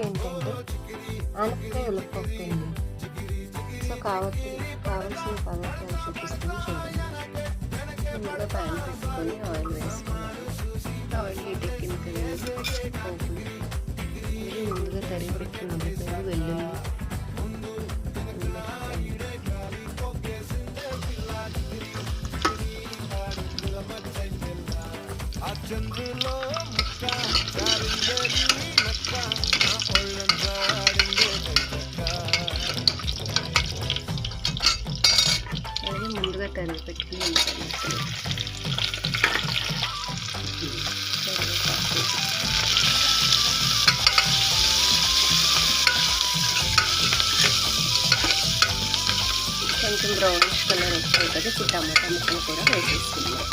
ఏంటంటే ఆనపకాయ ఉలవపప్పు అండి. సో కావాల్సిన పదార్థాలు చూపిస్తాను చూడండి. ముందుగా ప్యాన్ పెట్టుకొని ఆయిల్ వేసుకోవాలి. ఆయిల్ హీట్ ఎక్కిన తర్వాత పోపు ముందుగా తరిగి పెట్టుకున్న ఉల్లిపాయలు, వెల్లుల్లి, అలాగే ముందుగా తరిగి పెట్టుకుని ఉల్లిపాయలు, కొంచెం బ్రౌనిష్ కలర్ వచ్చేది. ఇప్పుడు టమాటా ముక్కలు కూడా వేసేసుకున్నాం.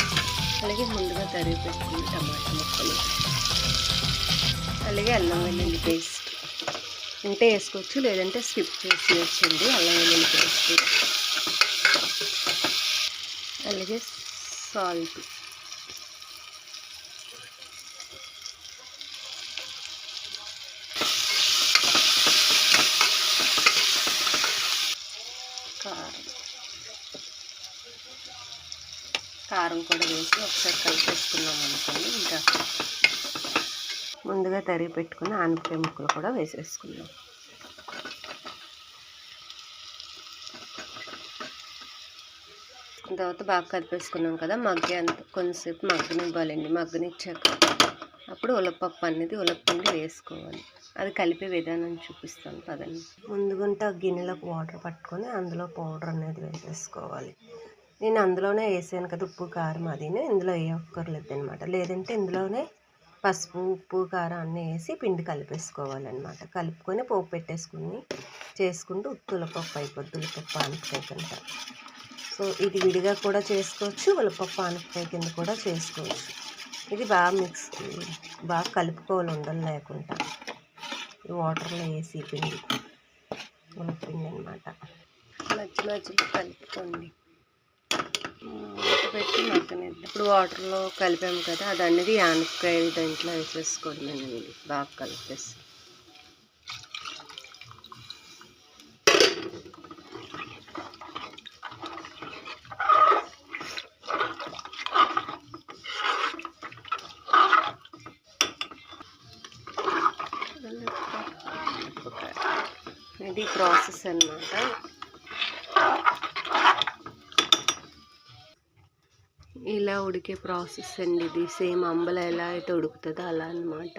అలాగే ముందుగా తరిగి పెట్టుకుని టమాటా ముక్కలు, అలాగే అల్లం వెల్లుల్లి పేస్ట్ ఉంటే వేసుకోవచ్చు, లేదంటే స్కిప్ చేసేయచ్చండి. అల్లం వెల్లుల్లి పేస్ట్, అలాగే సాల్ట్, కారం కూడా వేసి ఒకసారి కలిపేసుకున్నాం అనుకోండి. ఇంకా ముందుగా తరిగి పెట్టుకుని ఆనపకాయ ముక్కలు కూడా వేసేసుకున్నాం. తర్వాత బాగా కలిపేసుకున్నాం కదా, కొంచెంసేపు మగ్గనివ్వాలండి. మగ్గనిచ్చాక అప్పుడు ఉలవపప్పు అనేది ఉలవపిండి వేసుకోవాలి. అది కలిపే విధానం చూపిస్తాను పదండి. ముందుగుంటే గిన్నెలోకి వాటర్ పట్టుకొని అందులో పౌడర్ అనేది వేసేసుకోవాలి. నేను అందులోనే వేసాను కదా ఉప్పు కారం, అది ఇందులో వేయక్కర్లేదు అనమాట. లేదంటే ఇందులోనే పసుపు, ఉప్పు, కారం అన్నీ వేసి పిండి కలిపేసుకోవాలన్నమాట. కలుపుకొని పోపు పెట్టేసుకుని చేసుకుంటూ ఉలవపప్పు అయిపోద్ది. ఉలవపప్పు ఆనపకాయ కింద. సో ఇది విడిగా కూడా చేసుకోవచ్చు, ఉలవపప్పు ఆనపకాయ కింద కూడా చేసుకోవచ్చు. ఇది బాగా కలుపుకోవాలి ఉండలు లేకుండా. వాటర్లో వేసి పిండి ఉలవపిండి అనమాట. మధ్యలో కలుపుకోండి, పెట్టి మగ్గనిద్దాం. ఇప్పుడు వాటర్లో కలిపాము కదా, అది అనేది ఆనపకాయ దాంట్లో వేసేసుకోవడమేనండి. బాగా కలిపేసి ఇది ప్రాసెస్ అన్నమాట. ఇలా ఉడికే ప్రాసెస్ అండి ఇది. సేమ్ అంబల ఎలా అయితే ఉడుకుతుందో అలా అన్నమాట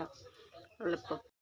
ఉలవపప్పు.